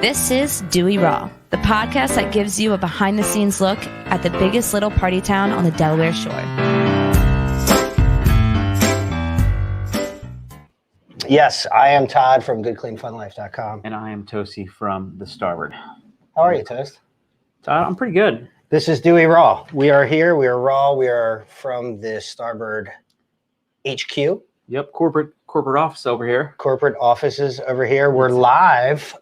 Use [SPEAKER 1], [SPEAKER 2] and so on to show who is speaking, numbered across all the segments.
[SPEAKER 1] This is Dewey Raw, the podcast that gives you a behind-the-scenes look at the biggest little party town on the Delaware shore.
[SPEAKER 2] Yes, I am Todd from GoodCleanFunLife.com.
[SPEAKER 3] And I am Toasty from the Starboard.
[SPEAKER 2] How are you, Toast?
[SPEAKER 3] Todd, I'm pretty good.
[SPEAKER 2] This is Dewey Raw. We are here. We are raw. We are from the Starboard HQ.
[SPEAKER 3] Yep, corporate office over here.
[SPEAKER 2] Corporate offices over here. We're live,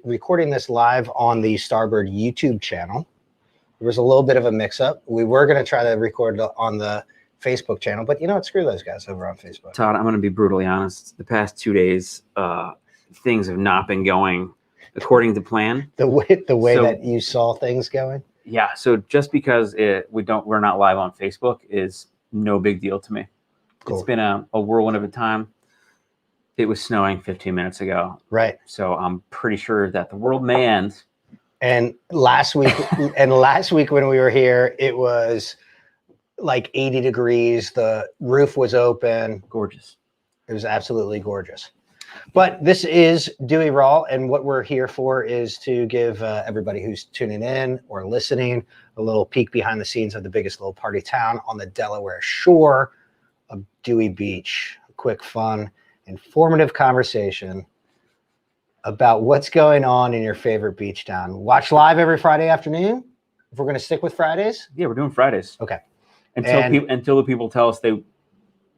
[SPEAKER 2] recording this live on the Starboard YouTube channel. There was a little bit of a mix-up. We were going to try to record on the Facebook channel, but you know what? Screw those guys over on Facebook.
[SPEAKER 3] Todd, I'm going to be brutally honest. The past 2 days, things have not been going according to plan.
[SPEAKER 2] The way that you saw things going?
[SPEAKER 3] Yeah, so just because we're not live on Facebook is no big deal to me. Cool. It's been a whirlwind of a time. It was snowing 15 minutes ago.
[SPEAKER 2] Right.
[SPEAKER 3] So I'm pretty sure that the world may end.
[SPEAKER 2] And last week when we were here, it was like 80 degrees. The roof was open.
[SPEAKER 3] Gorgeous.
[SPEAKER 2] It was absolutely gorgeous. But this is Dewey Raw, and what we're here for is to give everybody who's tuning in or listening a little peek behind the scenes of the biggest little party town on the Delaware shore of Dewey Beach. A quick, fun, informative conversation about what's going on in your favorite beach town. Watch live every Friday afternoon. If we're going to stick with Fridays.
[SPEAKER 3] Yeah, we're doing Fridays.
[SPEAKER 2] Okay.
[SPEAKER 3] Until the people tell us they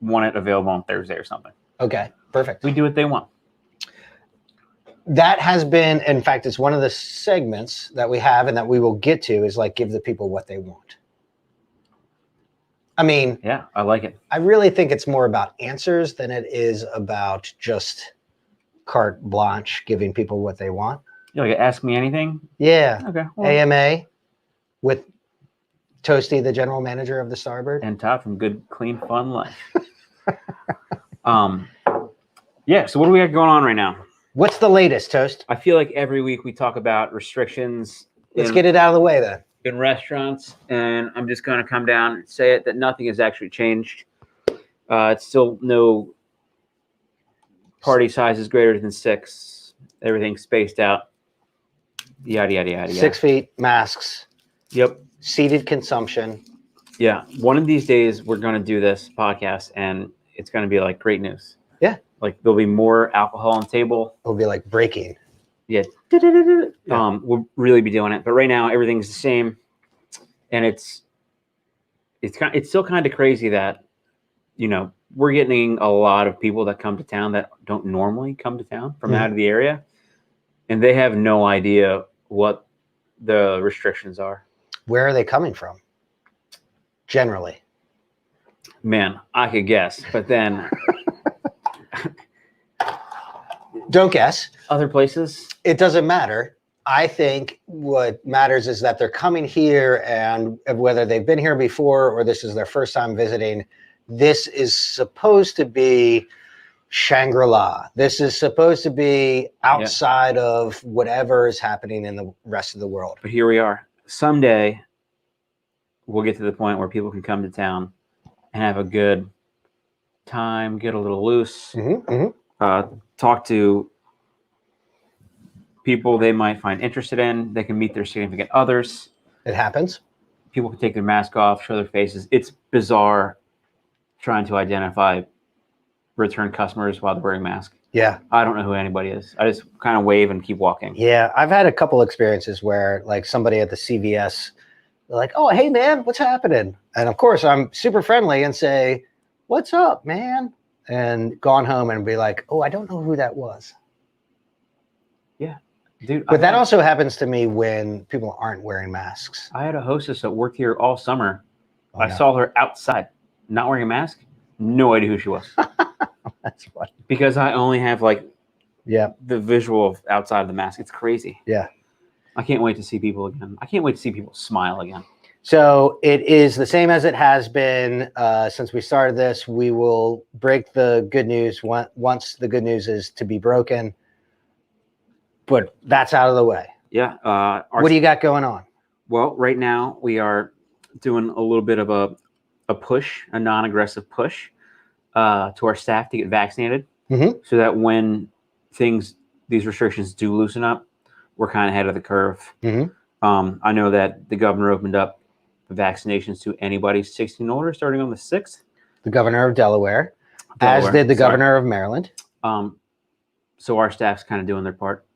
[SPEAKER 3] want it available on Thursday or something.
[SPEAKER 2] Okay, perfect.
[SPEAKER 3] We do what they want.
[SPEAKER 2] That has been, in fact, it's one of the segments that we have and that we will get to is like give the people what they want. I mean,
[SPEAKER 3] yeah, I like it. I
[SPEAKER 2] really think it's more about answers than it is about just carte blanche, giving people what they want.
[SPEAKER 3] You like ask me anything?
[SPEAKER 2] Yeah.
[SPEAKER 3] Okay. Well.
[SPEAKER 2] AMA with Toasty, the general manager of the Starboard.
[SPEAKER 3] And Todd from Good Clean Fun Life. Yeah, so what do we got going on right now?
[SPEAKER 2] What's the latest, Toast?
[SPEAKER 3] I feel like every week we talk about restrictions.
[SPEAKER 2] Let's get it out of the way then.
[SPEAKER 3] In restaurants, and I'm just going to come down and say it that nothing has actually changed. It's still no party sizes greater than 6. Everything's spaced out. Yada, yada, yada.
[SPEAKER 2] 6 feet, masks.
[SPEAKER 3] Yep.
[SPEAKER 2] Seated consumption.
[SPEAKER 3] Yeah. One of these days we're going to do this podcast, and it's going to be like great news.
[SPEAKER 2] Yeah.
[SPEAKER 3] Like there'll be more alcohol on the table.
[SPEAKER 2] It'll be like breaking.
[SPEAKER 3] Yeah. We'll really be doing it. But right now everything's the same. And it's still kind of crazy that, you know, we're getting a lot of people that come to town that don't normally come to town from out of the area. And they have no idea what the restrictions are.
[SPEAKER 2] Where are they coming from? Generally.
[SPEAKER 3] Man, I could guess, but then
[SPEAKER 2] don't guess.
[SPEAKER 3] Other places?
[SPEAKER 2] It doesn't matter. I think what matters is that they're coming here, and whether they've been here before or this is their first time visiting, this is supposed to be Shangri-La. This is supposed to be outside of whatever is happening in the rest of the world.
[SPEAKER 3] But here we are. Someday we'll get to the point where people can come to town and have a good time, get a little loose, talk to people they might find interested in. They can meet their significant others.
[SPEAKER 2] It happens.
[SPEAKER 3] People can take their mask off, show their faces. It's bizarre trying to identify return customers while they're wearing masks.
[SPEAKER 2] Yeah.
[SPEAKER 3] I don't know who anybody is. I just kind of wave and keep walking.
[SPEAKER 2] Yeah. I've had a couple experiences where like somebody at the CVS, they're like, oh, hey, man, what's happening? And of course, I'm super friendly and say, what's up, man? And gone home and be like, oh, I don't know who that was.
[SPEAKER 3] Yeah. Dude,
[SPEAKER 2] but that also happens to me when people aren't wearing masks.
[SPEAKER 3] I had a hostess that worked here all summer. I saw her outside, not wearing a mask. No idea who she was.
[SPEAKER 2] That's funny.
[SPEAKER 3] Because I only have like the visual of outside of the mask. It's crazy.
[SPEAKER 2] Yeah.
[SPEAKER 3] I can't wait to see people again. I can't wait to see people smile again.
[SPEAKER 2] So it is the same as it has been since we started this. We will break the good news once the good news is to be broken. But that's out of the way.
[SPEAKER 3] Yeah.
[SPEAKER 2] What do you got going on?
[SPEAKER 3] Well, right now we are doing a little bit of a push, a non-aggressive push to our staff to get vaccinated so that when these restrictions do loosen up, we're kind of ahead of the curve. I know that the governor opened up vaccinations to anybody 16 and older starting on the 6th.
[SPEAKER 2] The governor of Delaware. As did the governor of Maryland.
[SPEAKER 3] So our staff's kind of doing their part.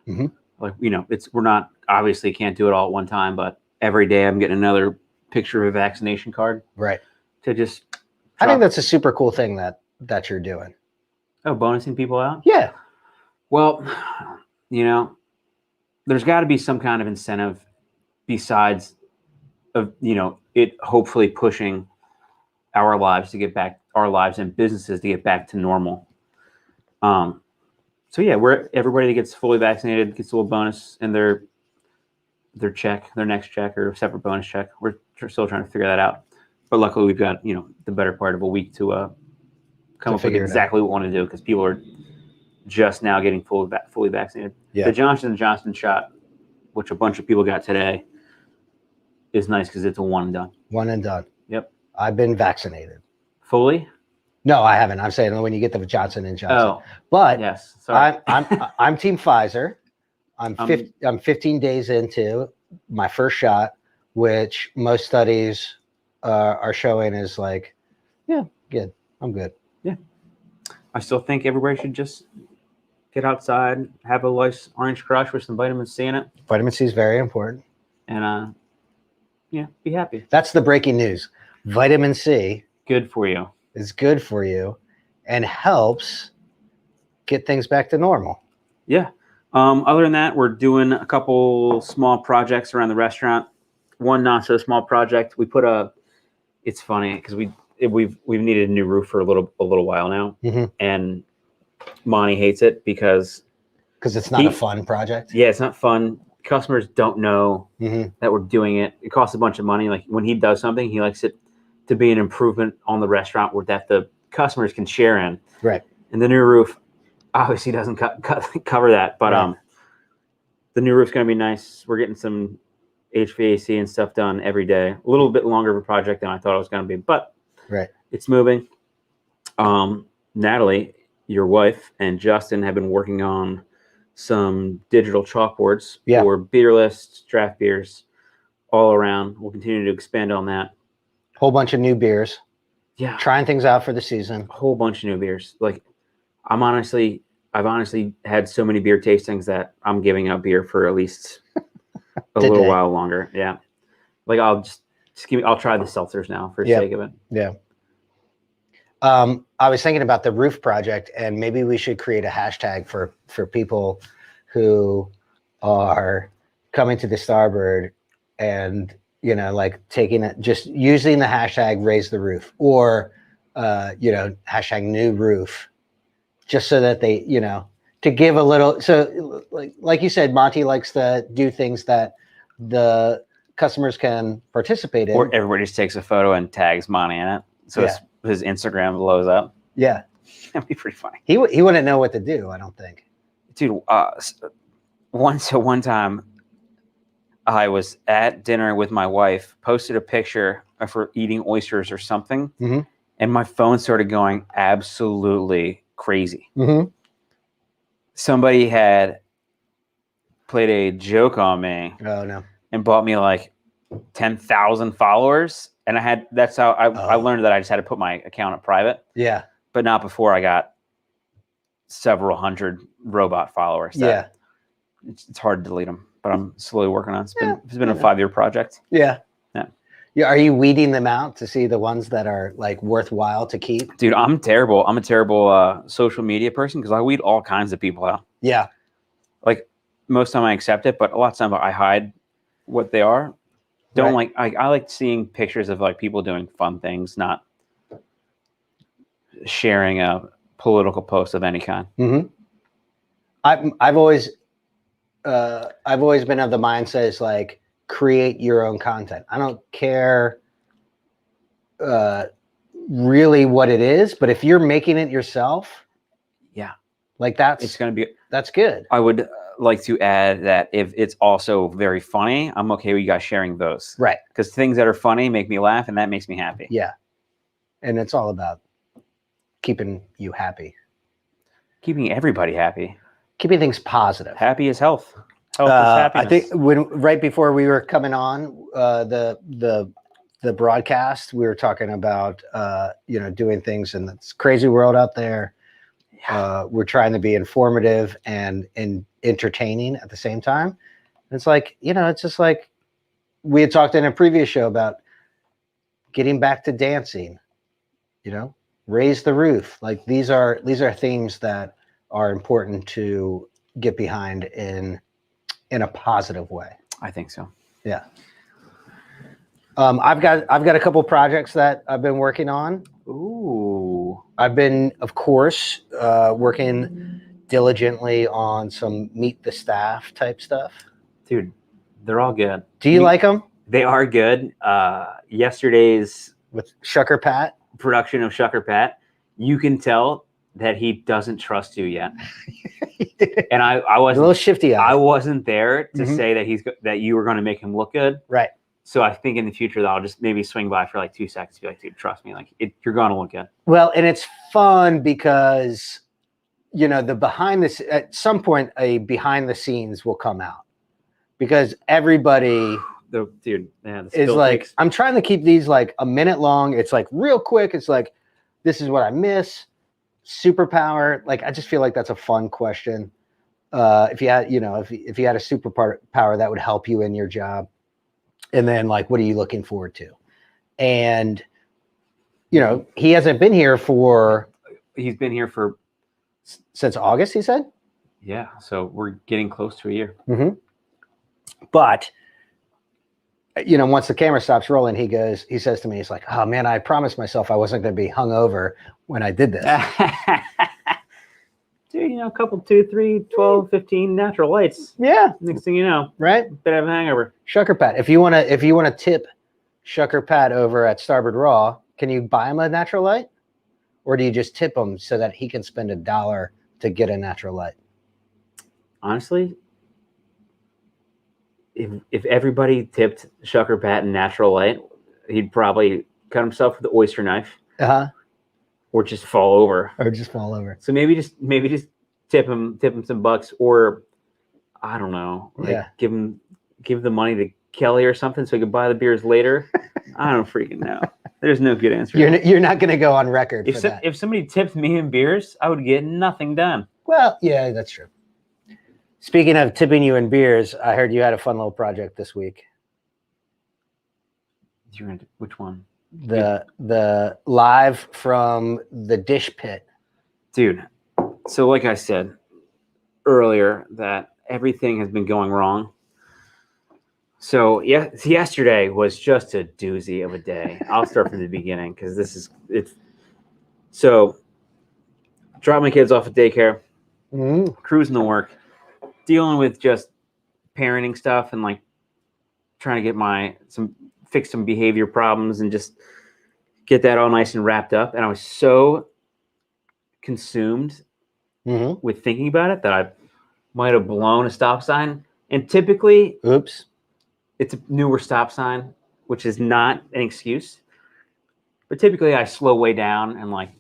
[SPEAKER 3] Like, we're not, obviously can't do it all at one time, but every day I'm getting another picture of a vaccination card.
[SPEAKER 2] Right.
[SPEAKER 3] To just
[SPEAKER 2] I think that's a super cool thing that you're doing.
[SPEAKER 3] Oh, bonusing people out?
[SPEAKER 2] Yeah.
[SPEAKER 3] Well, there's got to be some kind of incentive besides of, it hopefully pushing our lives and businesses to get back to normal. So yeah, everybody that gets fully vaccinated gets a little bonus in their next check or separate bonus check. We're still trying to figure that out. But luckily we've got, the better part of a week to come up with exactly what we want to do, because people are just now getting fully vaccinated. Yeah. The Johnson & Johnson shot, which a bunch of people got today, is nice because it's a one and done. One and done. Yep. I've been vaccinated. Fully? No, I haven't. I'm saying when you get the Johnson & Johnson. Oh, but yes. Sorry. I'm Team Pfizer. I'm 15 days into my first shot, which most studies are showing is like, yeah, good. I'm good. Yeah. I still think everybody should just get outside, have a nice orange crush with some vitamin C in it. Vitamin C is very important. And be happy. That's the breaking news. Vitamin C. Good for you. Is good for you and helps get things back to normal. Yeah. Other than that, we're doing a couple small projects around the restaurant. One not so small project. We put it's funny because we've needed a new roof for a little while now. And Monty hates it because it's not a fun project. Yeah, it's not fun. Customers don't know that we're doing it. It costs a bunch of money. Like when he does something, he likes it to be an improvement on the restaurant where that the customers can share in. Right. And the new roof obviously doesn't cover that, but the new roof's going to be nice. We're getting some HVAC and stuff done every day. A little bit longer of a project than I thought it was going to be, but it's moving. Natalie, your wife, and Justin have been working on some digital chalkboards for beer lists, draft beers, all around. We'll continue to expand on that. Whole bunch of new beers. Yeah. Trying things out for the season. Whole bunch of new beers. Like I've honestly had so many beer tastings that I'm giving out beer for at least a little while longer. Yeah. Like I'll try the seltzers now for the sake of it. Yeah. I was thinking about the roof project, and maybe we should create a hashtag for people who are coming to the Starboard and like taking it, just using the hashtag raise the roof or, hashtag new roof, just so that they, to give a little, so like you said, Monty likes to do things that the customers can participate in. Or everybody just takes a photo and tags Monty in it. So his Instagram blows up. Yeah. That'd be pretty funny. He wouldn't know what to do, I don't think. Dude, one time, I was at dinner with my wife, posted a picture of her eating oysters or something, and my phone started going absolutely crazy. Somebody had played a joke on me. Oh, no. And bought me like 10,000 followers. And that's how I learned that I just had to put my account at private. Yeah. But not before I got several hundred robot followers. Yeah. It's hard to delete them. But I'm slowly working on it. It's been a 5-year project. Yeah. Yeah. Are you weeding them out to see the ones that are like worthwhile to keep? Dude, I'm terrible. I'm a terrible social media person because I weed all kinds of people out. Yeah. Like most of the time I accept it, but a lot of times I hide what they are. I like seeing pictures of like people doing fun things, not sharing a political post of any kind. I've always been of the mindset is like create your own content. I don't care really what it is, but if you're making it yourself, like that's good. I would like to add that if it's also very funny, I'm okay with you guys sharing those. Right. Because things that are funny make me laugh, and that makes me happy. Yeah. And it's all about keeping you happy. Keeping everybody happy. Keeping things positive. Happy is health. Health is happiness.
[SPEAKER 2] I think right before we were coming on the broadcast, we were talking about doing things in this crazy world out there. We're trying to be informative and entertaining at the same time. And it's like, it's just like we had talked in a previous show about getting back to dancing, raise the roof. Like these are themes that are important to get behind in a positive way.
[SPEAKER 3] I think so.
[SPEAKER 2] Yeah. I've got a couple projects that I've been working on.
[SPEAKER 3] Ooh.
[SPEAKER 2] I've been, of course, working diligently on some meet the staff type stuff.
[SPEAKER 3] Dude, they're all good.
[SPEAKER 2] Do you like them?
[SPEAKER 3] They are good. Yesterday's
[SPEAKER 2] With Shucker Pat?
[SPEAKER 3] production of Shucker Pat, you can tell that he doesn't trust you yet. And I wasn't
[SPEAKER 2] a little shifty.
[SPEAKER 3] I wasn't there to say that you were going to make him look good.
[SPEAKER 2] Right.
[SPEAKER 3] So I think in the future that I'll just maybe swing by for like 2 seconds, be like, dude, trust me, like you're going to look good.
[SPEAKER 2] Well, and it's fun because the at some point a behind the scenes will come out because everybody is like, I'm trying to keep these like a minute long. It's like real quick. It's like, this is what I miss. Superpower. Like, I just feel like that's a fun question. If you had, if you had a superpower that would help you in your job, and then like, what are you looking forward to? And, he hasn't been here
[SPEAKER 3] he's been here for
[SPEAKER 2] since August, he said.
[SPEAKER 3] Yeah. So we're getting close to a year.
[SPEAKER 2] Mm-hmm. But, once the camera stops rolling, he says to me, he's like, oh man, I promised myself I wasn't going to be hungover when I did this.
[SPEAKER 3] Dude, a couple, 2, 3, 12, 15 natural lights.
[SPEAKER 2] Yeah.
[SPEAKER 3] Next thing you know,
[SPEAKER 2] right?
[SPEAKER 3] Better have a hangover.
[SPEAKER 2] Shucker Pat. If you want to tip Shucker Pat over at Starboard Raw, can you buy him a natural light? Or do you just tip him so that he can spend $1 to get a natural light?
[SPEAKER 3] Honestly, if everybody tipped Shucker Pat in natural light, he'd probably cut himself with the oyster knife.
[SPEAKER 2] Uh-huh.
[SPEAKER 3] Or just fall over.
[SPEAKER 2] So
[SPEAKER 3] maybe just tip him some bucks, or I don't know, like give the money to Kelly or something so he could buy the beers later. I don't freaking know. There's no good answer.
[SPEAKER 2] You're not going to go on record for that.
[SPEAKER 3] If somebody tipped me in beers, I would get nothing done.
[SPEAKER 2] Well, yeah, that's true. Speaking of tipping you in beers, I heard you had a fun little project this week.
[SPEAKER 3] Which one?
[SPEAKER 2] The live from the dish pit.
[SPEAKER 3] Dude, so like I said earlier, that everything has been going wrong. So yeah, yesterday was just a doozy of a day. I'll start from the beginning because it's so drop my kids off at daycare, cruising to work, dealing with just parenting stuff and like trying to get fix some behavior problems and just get that all nice and wrapped up. And I was so consumed with thinking about it that I might have blown a stop sign. And typically, it's a newer stop sign, which is not an excuse. But typically I slow way down and like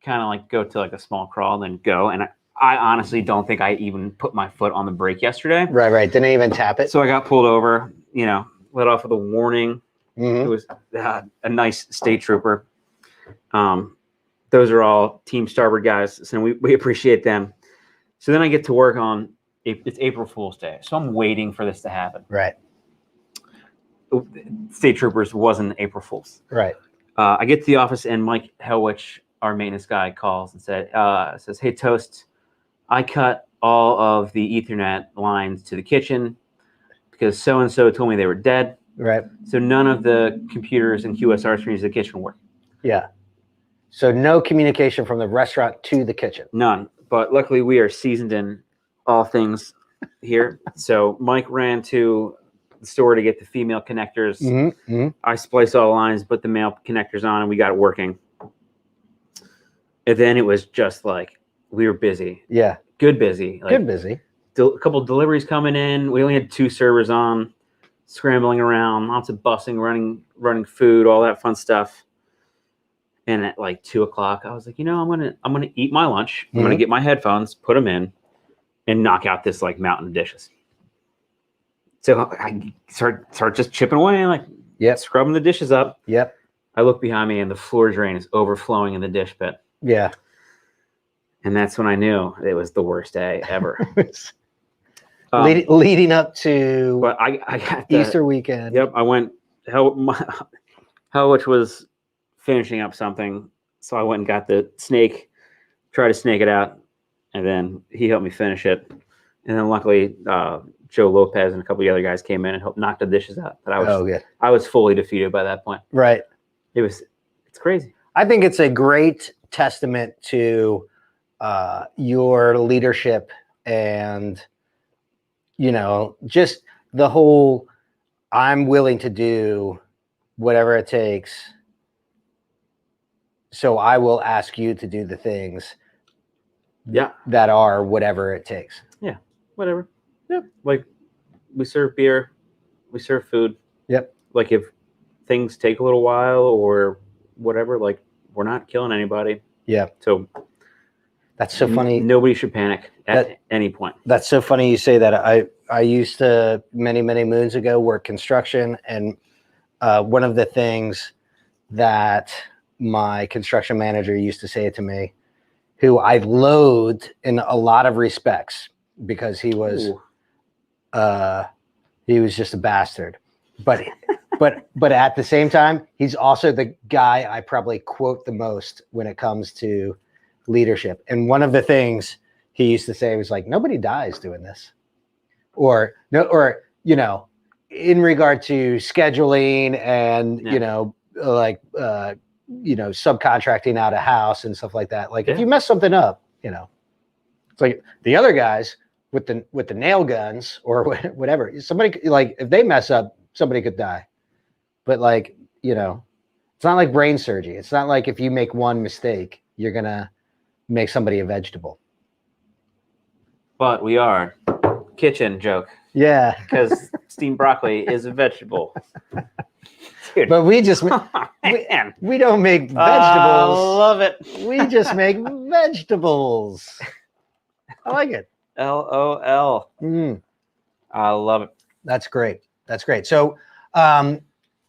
[SPEAKER 3] kind of like go to like a small crawl, then go. And I honestly don't think I even put my foot on the brake yesterday.
[SPEAKER 2] Right. Didn't even tap it.
[SPEAKER 3] So I got pulled over, let off with a warning. It was a nice state trooper. Those are all Team Starboard guys, so we appreciate them. So then I get to work on it's April Fool's Day, so I'm waiting for this to happen.
[SPEAKER 2] Right.
[SPEAKER 3] State troopers wasn't April Fool's.
[SPEAKER 2] Right.
[SPEAKER 3] I get to the office and Mike Helwich, our maintenance guy, calls and says, "Hey Toast, I cut all of the Ethernet lines to the kitchen because so and so told me they were dead."
[SPEAKER 2] Right.
[SPEAKER 3] So none of the computers and QSR screens in the kitchen work.
[SPEAKER 2] Yeah. So no communication from the restaurant to the kitchen.
[SPEAKER 3] None. But luckily we are seasoned in all things here. So Mike ran to the store to get the female connectors. I spliced all the lines, put the male connectors on, and we got it working. And then it was just like we were busy.
[SPEAKER 2] Yeah.
[SPEAKER 3] Good busy.
[SPEAKER 2] Good busy.
[SPEAKER 3] A couple deliveries coming in. We only had 2 servers on. Scrambling around, lots of bussing, running food, all that fun stuff. And at like 2:00, I was like, I'm gonna eat my lunch. I'm gonna get my headphones, put them in, and knock out this like mountain of dishes. So I start just chipping away and scrubbing the dishes up.
[SPEAKER 2] Yep.
[SPEAKER 3] I look behind me and the floor drain is overflowing in the dish pit.
[SPEAKER 2] Yeah.
[SPEAKER 3] And that's when I knew it was the worst day ever.
[SPEAKER 2] Leading up to
[SPEAKER 3] but I got
[SPEAKER 2] Easter weekend.
[SPEAKER 3] Yep. I went, Helwich was finishing up something. So I went and got the snake, tried to snake it out. And then he helped me finish it. And then luckily, Joe Lopez and a couple of the other guys came in and helped knock the dishes out. But I was fully defeated by that point.
[SPEAKER 2] Right.
[SPEAKER 3] It's crazy.
[SPEAKER 2] I think it's a great testament to your leadership and, just the whole, I'm willing to do whatever it takes. So I will ask you to do the things that are whatever it takes.
[SPEAKER 3] Yeah. Whatever. Yep. Like we serve beer, we serve food.
[SPEAKER 2] Yep.
[SPEAKER 3] Like if things take a little while or whatever, like we're not killing anybody.
[SPEAKER 2] Yeah.
[SPEAKER 3] So
[SPEAKER 2] that's so funny.
[SPEAKER 3] Nobody should panic at any point.
[SPEAKER 2] That's so funny you say that. I used to many moons ago work construction, and one of the things that my construction manager used to say to me, who I loathed in a lot of respects because he was just a bastard, but at the same time, he's also the guy I probably quote the most when it comes to leadership. And one of the things he used to say was like, nobody dies doing this, or in regard to scheduling and subcontracting out a house and stuff like that. Like if you mess something up, it's like the other guys with the nail guns or whatever, somebody, like if they mess up, somebody could die. But it's not like brain surgery. It's not like if you make one mistake, you're going to make somebody a vegetable.
[SPEAKER 3] But we are. Kitchen joke.
[SPEAKER 2] Yeah.
[SPEAKER 3] Because steamed broccoli is a vegetable. Dude.
[SPEAKER 2] But we just, we don't make vegetables.
[SPEAKER 3] I love it.
[SPEAKER 2] We just make vegetables. I like it.
[SPEAKER 3] LOL. I love it.
[SPEAKER 2] That's great. So,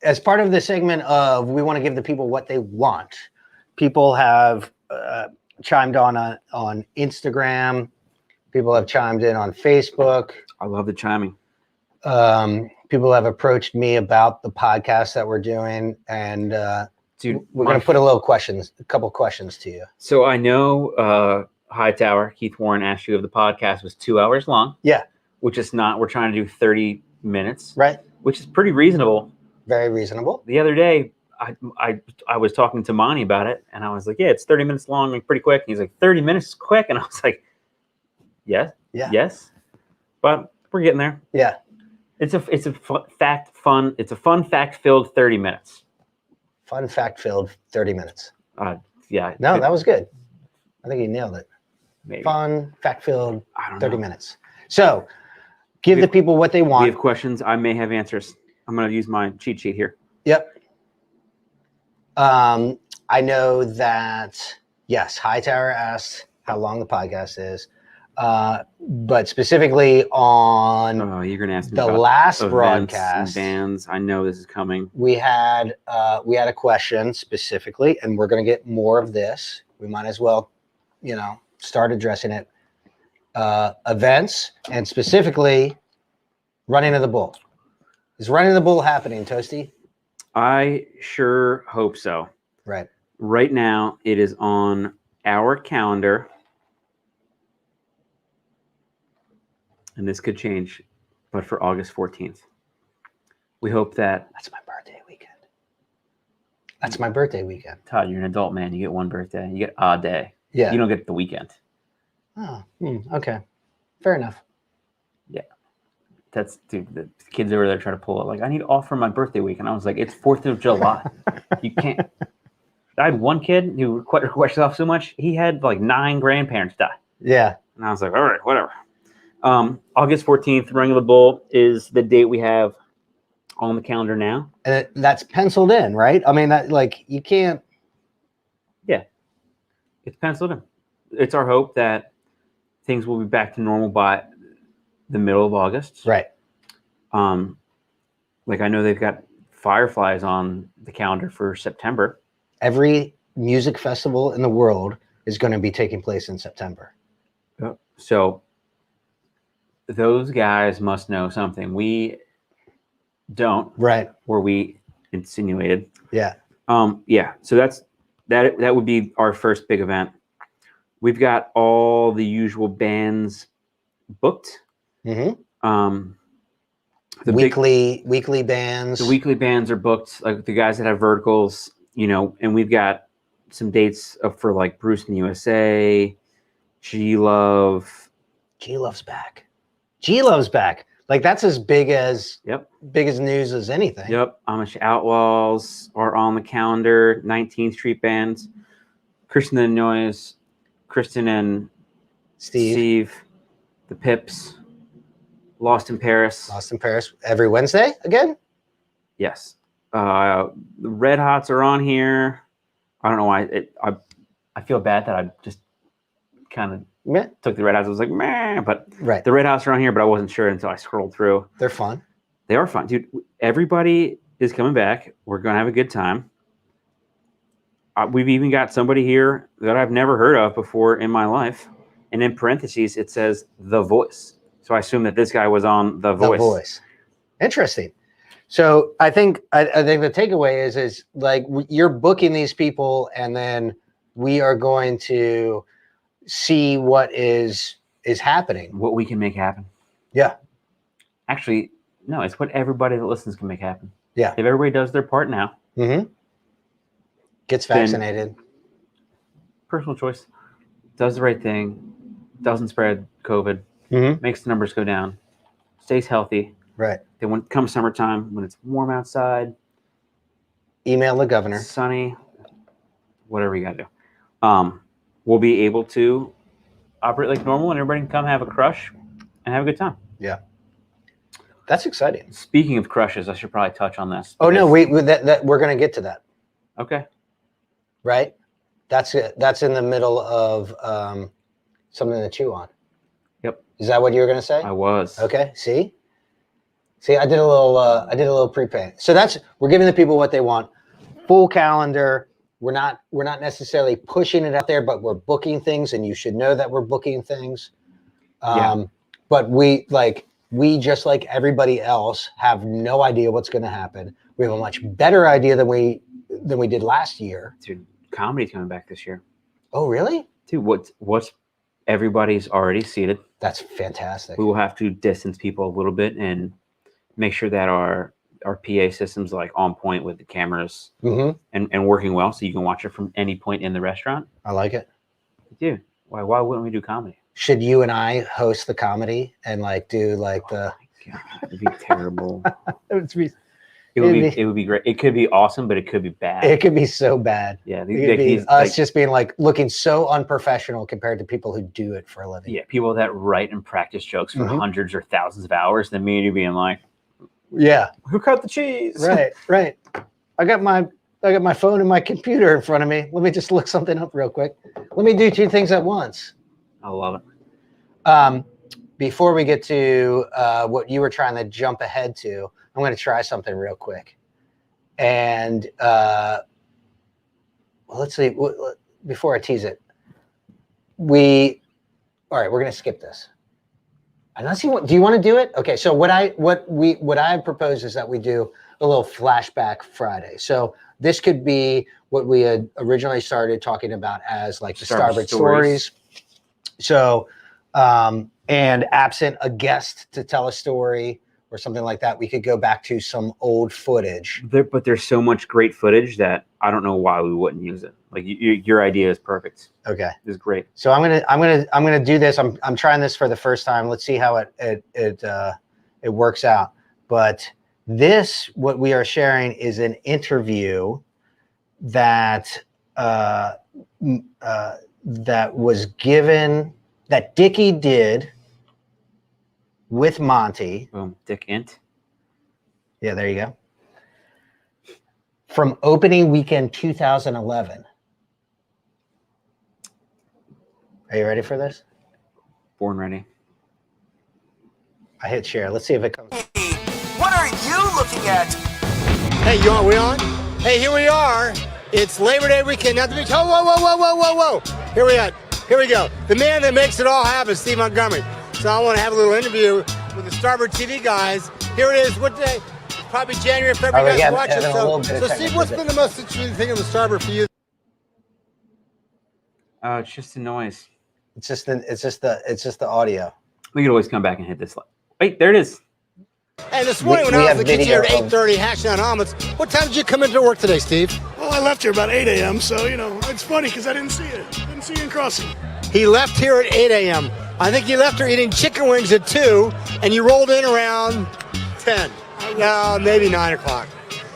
[SPEAKER 2] as part of the segment of we want to give the people what they want, people have chimed on Instagram. People have chimed in on Facebook.
[SPEAKER 3] I love the chiming.
[SPEAKER 2] People have approached me about the podcast that we're doing, and
[SPEAKER 3] dude,
[SPEAKER 2] we're going to put a couple questions to you.
[SPEAKER 3] So I know Hightower, Keith Warren asked you if the podcast was 2 hours long.
[SPEAKER 2] Yeah.
[SPEAKER 3] Which is not. We're trying to do 30 minutes.
[SPEAKER 2] Right.
[SPEAKER 3] Which is pretty reasonable.
[SPEAKER 2] Very reasonable.
[SPEAKER 3] The other day, I was talking to Monty about it, and I was like, yeah, it's 30 minutes long and pretty quick. And he's like, 30 minutes is quick? And I was like, yes. Yeah. Yes. But we're getting there.
[SPEAKER 2] Yeah.
[SPEAKER 3] It's a fun fact-filled 30 minutes.
[SPEAKER 2] Fun fact-filled 30 minutes.
[SPEAKER 3] Yeah.
[SPEAKER 2] No, that was good. I think he nailed it.
[SPEAKER 3] Maybe.
[SPEAKER 2] Fun fact-filled 30 minutes. So, give the people what they want.
[SPEAKER 3] We have questions. I may have answers. I'm going to use my cheat sheet here.
[SPEAKER 2] Yep. I know that, yes, Hightower asked how long the podcast is. But specifically on
[SPEAKER 3] you're gonna ask me
[SPEAKER 2] the
[SPEAKER 3] about
[SPEAKER 2] last
[SPEAKER 3] events
[SPEAKER 2] broadcast,
[SPEAKER 3] and bands. I know this is coming.
[SPEAKER 2] We had a question specifically, and we're going to get more of this. We might as well, start addressing it. Events and specifically Running of the Bull. Is Running of the Bull happening, Toasty?
[SPEAKER 3] I sure hope so.
[SPEAKER 2] Right.
[SPEAKER 3] Right now, it is on our calendar. And this could change, but for August 14th. We hope that...
[SPEAKER 2] That's my birthday weekend.
[SPEAKER 3] Todd, you're an adult man. You get one birthday. You get a day.
[SPEAKER 2] Yeah.
[SPEAKER 3] You don't get the weekend.
[SPEAKER 2] Oh, okay. Fair enough.
[SPEAKER 3] Yeah. Dude, the kids over there trying to pull it. Like, I need off for my birthday week. And I was like, it's 4th of July. You can't... I had one kid who requested off so much, he had like 9 grandparents die.
[SPEAKER 2] Yeah.
[SPEAKER 3] And I was like, all right, whatever. August 14th, Running of the Bull is the date we have on the calendar now.
[SPEAKER 2] And that's penciled in, right? I mean, that you can't.
[SPEAKER 3] Yeah, it's penciled in. It's our hope that things will be back to normal by the middle of August.
[SPEAKER 2] Right.
[SPEAKER 3] Like I know they've got Fireflies on the calendar for September.
[SPEAKER 2] Every music festival in the world is going to be taking place in September.
[SPEAKER 3] So those guys must know something we don't,
[SPEAKER 2] right?
[SPEAKER 3] Or we insinuated.
[SPEAKER 2] Yeah.
[SPEAKER 3] Yeah. So that would be our first big event. We've got all the usual bands booked.
[SPEAKER 2] Mm-hmm.
[SPEAKER 3] The
[SPEAKER 2] weekly bands.
[SPEAKER 3] The weekly bands are booked, like the guys that have verticals, and we've got some dates up for like Bruce in the USA, G-Love.
[SPEAKER 2] G-Love's back. G-Love's back. Like that's as big as news as anything.
[SPEAKER 3] Yep. Amish Outlaws are on the calendar. 19th Street bands. Kristen and Noise, Kristen and Steve, the Pips, Lost in Paris.
[SPEAKER 2] Every Wednesday again?
[SPEAKER 3] Yes. The Red Hots are on here. I don't know why. I feel bad that I just kind of took the Red Hots. I was like, meh. But the Red Hots are on here, but I wasn't sure until I scrolled through.
[SPEAKER 2] They're fun.
[SPEAKER 3] They are fun. Dude, everybody is coming back. We're going to have a good time. We've even got somebody here that I've never heard of before in my life. And in parentheses, it says The Voice. So I assume that this guy was on The Voice.
[SPEAKER 2] The Voice. Interesting. So I think the takeaway is like you're booking these people, and then we are going to see what is happening.
[SPEAKER 3] What we can make happen.
[SPEAKER 2] Yeah.
[SPEAKER 3] Actually, no, it's what everybody that listens can make happen.
[SPEAKER 2] Yeah.
[SPEAKER 3] If everybody does their part now.
[SPEAKER 2] Mm-hmm. Gets vaccinated.
[SPEAKER 3] Personal choice. Does the right thing. Doesn't spread COVID.
[SPEAKER 2] Mm-hmm.
[SPEAKER 3] Makes the numbers go down. Stays healthy.
[SPEAKER 2] Right.
[SPEAKER 3] Then when it comes summertime, when it's warm outside.
[SPEAKER 2] Email the governor.
[SPEAKER 3] Sunny. Whatever you got to do. We'll be able to operate like normal, and everybody can come have a crush and have a good time.
[SPEAKER 2] Yeah. That's exciting.
[SPEAKER 3] Speaking of crushes, I should probably touch on this.
[SPEAKER 2] Oh, no, we're going to get to that.
[SPEAKER 3] Okay.
[SPEAKER 2] Right? That's it. That's in the middle of something to chew on.
[SPEAKER 3] Yep.
[SPEAKER 2] Is that what you were going to say?
[SPEAKER 3] I was.
[SPEAKER 2] Okay. See, I did a little pre-paint. So we're giving the people what they want. Full calendar. We're not necessarily pushing it out there, but we're booking things, and you should know that we're booking things. But we just like everybody else have no idea what's going to happen. We have a much better idea than we did last year.
[SPEAKER 3] Dude, comedy's coming back this year.
[SPEAKER 2] Oh, really?
[SPEAKER 3] Dude, what's everybody's already seated.
[SPEAKER 2] That's fantastic.
[SPEAKER 3] We will have to distance people a little bit and make sure that our PA system's like on point with the cameras and working well, so you can watch it from any point in the restaurant.
[SPEAKER 2] I like it.
[SPEAKER 3] Dude, why wouldn't we do comedy?
[SPEAKER 2] Should you and I host the comedy and do the?
[SPEAKER 3] God, it'd be terrible.
[SPEAKER 2] It
[SPEAKER 3] would be great. It could be awesome, but it could be bad.
[SPEAKER 2] It could be so bad.
[SPEAKER 3] Yeah,
[SPEAKER 2] us just being looking so unprofessional compared to people who do it for a living.
[SPEAKER 3] Yeah, people that write and practice jokes for hundreds or thousands of hours, than me being like,
[SPEAKER 2] yeah,
[SPEAKER 3] who cut the cheese?
[SPEAKER 2] Right. I got my phone and my computer in front of me. Let me just look something up real quick. Let me do two things at once.
[SPEAKER 3] I love it.
[SPEAKER 2] Before we get to what you were trying to jump ahead to, I'm going to try something real quick. And let's see. Before I tease it, all right, we're going to skip this. Unless do you want to do it? Okay. So what I propose is that we do a little flashback Friday. So this could be what we had originally started talking about as the Starboard Stories. So, and absent a guest to tell a story or something like that, we could go back to some old footage.
[SPEAKER 3] But there's so much great footage that I don't know why we wouldn't use it. Your idea is perfect.
[SPEAKER 2] Okay,
[SPEAKER 3] it's great.
[SPEAKER 2] So I'm gonna do this. I'm trying this for the first time. Let's see how it works out. But what we are sharing is an interview that was given, that Dickie did with Monty.
[SPEAKER 3] Boom, Dick Int.
[SPEAKER 2] Yeah, there you go. From opening weekend 2011. Are you ready for this?
[SPEAKER 3] Born ready.
[SPEAKER 2] I hit share. Let's see if it comes.
[SPEAKER 4] looking at.
[SPEAKER 5] Hey, we on? Hey, here we are. It's Labor Day weekend. Not the beach. Oh, whoa. Here we go. The man that makes it all happen, Steve Montgomery. So I want to have a little interview with the Starboard TV guys. Here it is. What day? It's probably January, February. You guys watch it. So Steve, what's been the most interesting thing on the Starboard for you?
[SPEAKER 3] It's just the noise.
[SPEAKER 2] It's just the audio.
[SPEAKER 3] We could always come back and hit this. Wait, there it is.
[SPEAKER 5] And this morning when I was in the kitchen here at 8:30 hashing out omelets, what time did you come into work today, Steve?
[SPEAKER 6] Well, I left here about 8 a.m., so, it's funny because I didn't see it. Didn't see you in crossing.
[SPEAKER 5] He left here at 8 a.m. I think you left here eating chicken wings at 2, and you rolled in around 10. No, maybe 9 o'clock.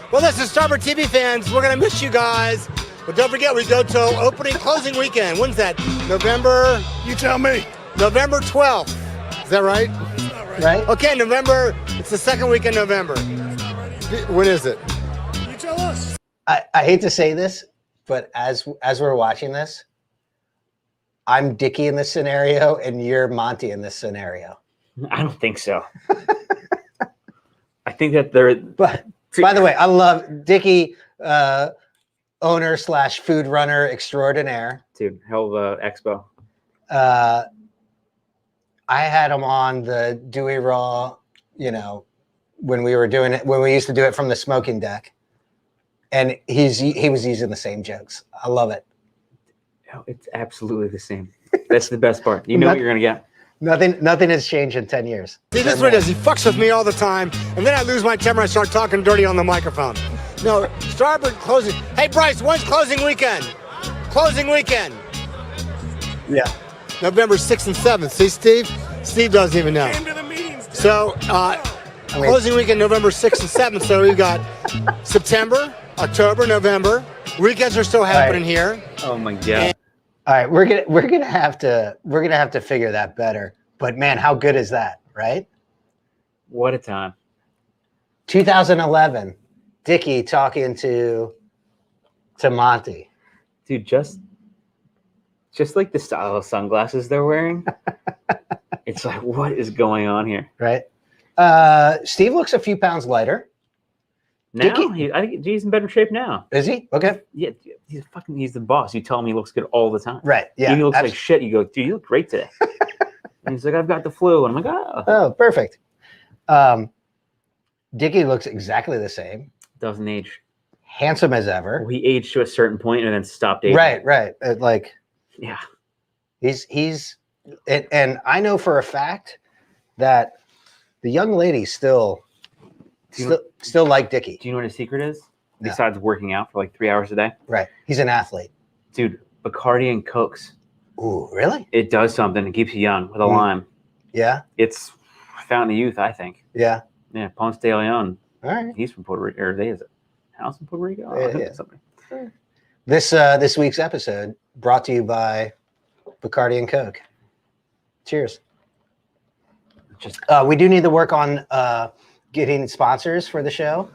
[SPEAKER 5] Well, listen, Starboard TV fans, we're going to miss you guys. But don't forget, we go till closing weekend. When's that? November?
[SPEAKER 6] You tell me.
[SPEAKER 5] November 12th. Is that right?
[SPEAKER 6] That's not right.
[SPEAKER 2] Right?
[SPEAKER 5] Okay, November. It's the second week in November.
[SPEAKER 6] That's not right.
[SPEAKER 5] When is it?
[SPEAKER 6] You tell us.
[SPEAKER 2] I hate to say this, but as we're watching this, I'm Dickie in this scenario, and you're Monty in this scenario.
[SPEAKER 3] I don't think so. I think that they're.
[SPEAKER 2] But by the way, I love Dickie, owner / food runner extraordinaire.
[SPEAKER 3] Dude, hell of a expo.
[SPEAKER 2] I had him on the Dewey Raw, when we were doing it, when we used to do it from the smoking deck, and he was using the same jokes. I love it.
[SPEAKER 3] Oh, it's absolutely the same. That's the best part. You know what you're gonna get.
[SPEAKER 2] Nothing has changed in 10 years.
[SPEAKER 5] See, this is what he does. He fucks with me all the time, and then I lose my temper. I start talking dirty on the microphone. No, Starboard closing. Hey, Bryce, when's closing weekend? Closing weekend.
[SPEAKER 2] Yeah.
[SPEAKER 5] November 6th and 7th. See, Steve? Steve doesn't even know.
[SPEAKER 6] Came to the meetings. Dude.
[SPEAKER 5] So, closing weekend, November 6th and 7th. So we've got September, October, November. Weekends are still happening here.
[SPEAKER 3] Oh my god!
[SPEAKER 2] All right, we're gonna have to figure that better. But man, how good is that, right?
[SPEAKER 3] What a time!
[SPEAKER 2] 2011, Dickie talking to Monty.
[SPEAKER 3] Dude, just like the style of sunglasses they're wearing. It's like, what is going on here?
[SPEAKER 2] Right. Steve looks a few pounds lighter.
[SPEAKER 3] Now,
[SPEAKER 2] Dickie?
[SPEAKER 3] I think he's in better shape now.
[SPEAKER 2] Is he? Okay.
[SPEAKER 3] Yeah, he's the boss. You tell him he looks good all the time.
[SPEAKER 2] Right. Yeah.
[SPEAKER 3] Even he looks like shit. You go, dude, you look great today. And he's like, I've got the flu. And I'm like, oh.
[SPEAKER 2] Oh, perfect. Dickie looks exactly the same.
[SPEAKER 3] Doesn't age.
[SPEAKER 2] Handsome as ever.
[SPEAKER 3] Well, he aged to a certain point and then stopped aging.
[SPEAKER 2] Right.
[SPEAKER 3] Yeah.
[SPEAKER 2] He's and I know for a fact that the young ladies still like Dickie.
[SPEAKER 3] Do you know what his secret is?
[SPEAKER 2] No.
[SPEAKER 3] Besides working out for like 3 hours a day?
[SPEAKER 2] Right. He's an athlete.
[SPEAKER 3] Dude, Bacardi and Cokes.
[SPEAKER 2] Ooh, really?
[SPEAKER 3] It does something. It keeps you young with a lime.
[SPEAKER 2] Yeah.
[SPEAKER 3] It's fountain of youth, I think.
[SPEAKER 2] Yeah.
[SPEAKER 3] Yeah. Ponce de Leon.
[SPEAKER 2] All right.
[SPEAKER 3] He's from Puerto Rico. Or they is a house in Puerto Rico?
[SPEAKER 2] Yeah.
[SPEAKER 3] Something.
[SPEAKER 2] This week's episode brought to you by Bacardi and Coke. Cheers. We do need to work on getting sponsors for the show,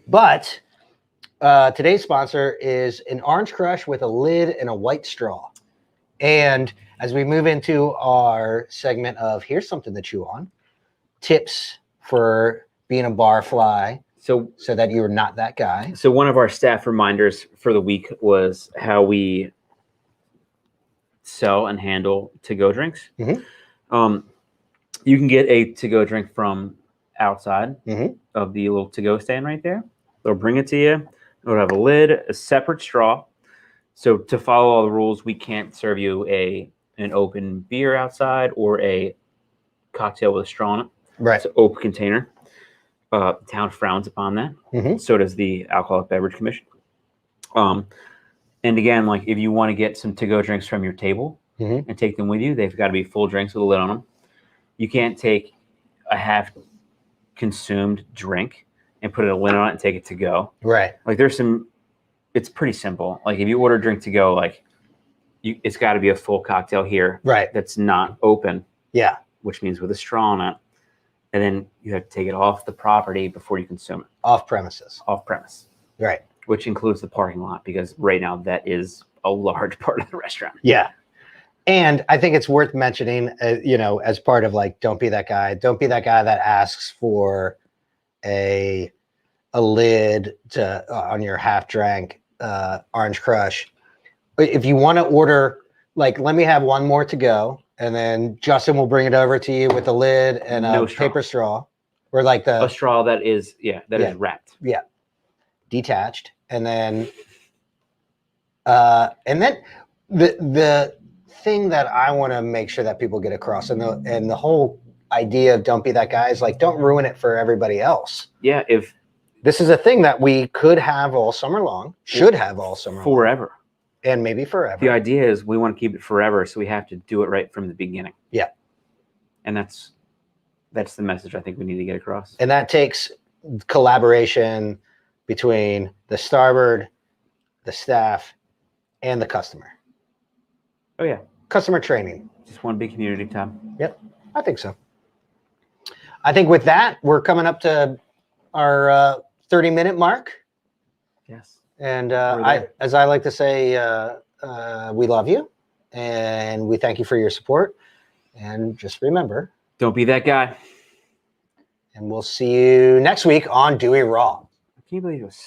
[SPEAKER 2] but today's sponsor is an Orange Crush with a lid and a white straw. And as we move into our segment of here's something to chew on, tips for being a bar fly, so that you're not that guy.
[SPEAKER 3] So one of our staff reminders for the week was how we sell and handle to-go drinks.
[SPEAKER 2] Mm-hmm.
[SPEAKER 3] You can get a to-go drink from outside of the little to-go stand right there. They'll bring it to you. It'll have a lid, a separate straw. So to follow all the rules, we can't serve you an open beer outside or a cocktail with a straw in it.
[SPEAKER 2] Right.
[SPEAKER 3] It's an open container. The town frowns upon that.
[SPEAKER 2] Mm-hmm.
[SPEAKER 3] So does the Alcoholic Beverage Commission. And again, like if you want to get some to-go drinks from your table and take them with you, they've got to be full drinks with a lid on them. You can't take a half-consumed drink and put a lid on it and take it to go.
[SPEAKER 2] Right.
[SPEAKER 3] Like it's pretty simple. Like if you order a drink to go, like it's got to be a full cocktail here.
[SPEAKER 2] Right.
[SPEAKER 3] That's not open.
[SPEAKER 2] Yeah.
[SPEAKER 3] Which means with a straw on it. And then you have to take it off the property before you consume it.
[SPEAKER 2] Off premises.
[SPEAKER 3] Off premise.
[SPEAKER 2] Right.
[SPEAKER 3] Which includes the parking lot because right now that is a large part of the restaurant.
[SPEAKER 2] Yeah. And I think it's worth mentioning, as part of like, don't be that guy. Don't be that guy that asks for a a lid on your half drank Orange Crush. If you want to order, like, let me have one more to go, and then Justin will bring it over to you with a lid and a paper straw, or like
[SPEAKER 3] a straw that is is wrapped.
[SPEAKER 2] Yeah, detached, and then the thing that I want to make sure that people get across, and the whole idea of don't be that guy is like, don't ruin it for everybody else.
[SPEAKER 3] Yeah, if
[SPEAKER 2] this is a thing that we could have all summer long, should have all summer
[SPEAKER 3] forever.
[SPEAKER 2] long, and maybe forever.
[SPEAKER 3] The idea is we want to keep it forever, so we have to do it right from the beginning.
[SPEAKER 2] Yeah,
[SPEAKER 3] and that's the message I think we need to get across.
[SPEAKER 2] And that takes collaboration between the starboard, the staff, and the customer.
[SPEAKER 3] Oh yeah,
[SPEAKER 2] customer training.
[SPEAKER 3] Just one big community, Tom.
[SPEAKER 2] Yep, I think so. I think with that, we're coming up to our 30-minute mark.
[SPEAKER 3] Yes.
[SPEAKER 2] And as I like to say, we love you, and we thank you for your support. And just remember,
[SPEAKER 3] don't be that guy.
[SPEAKER 2] And we'll see you next week on Dewey Raw.
[SPEAKER 3] I can't believe it was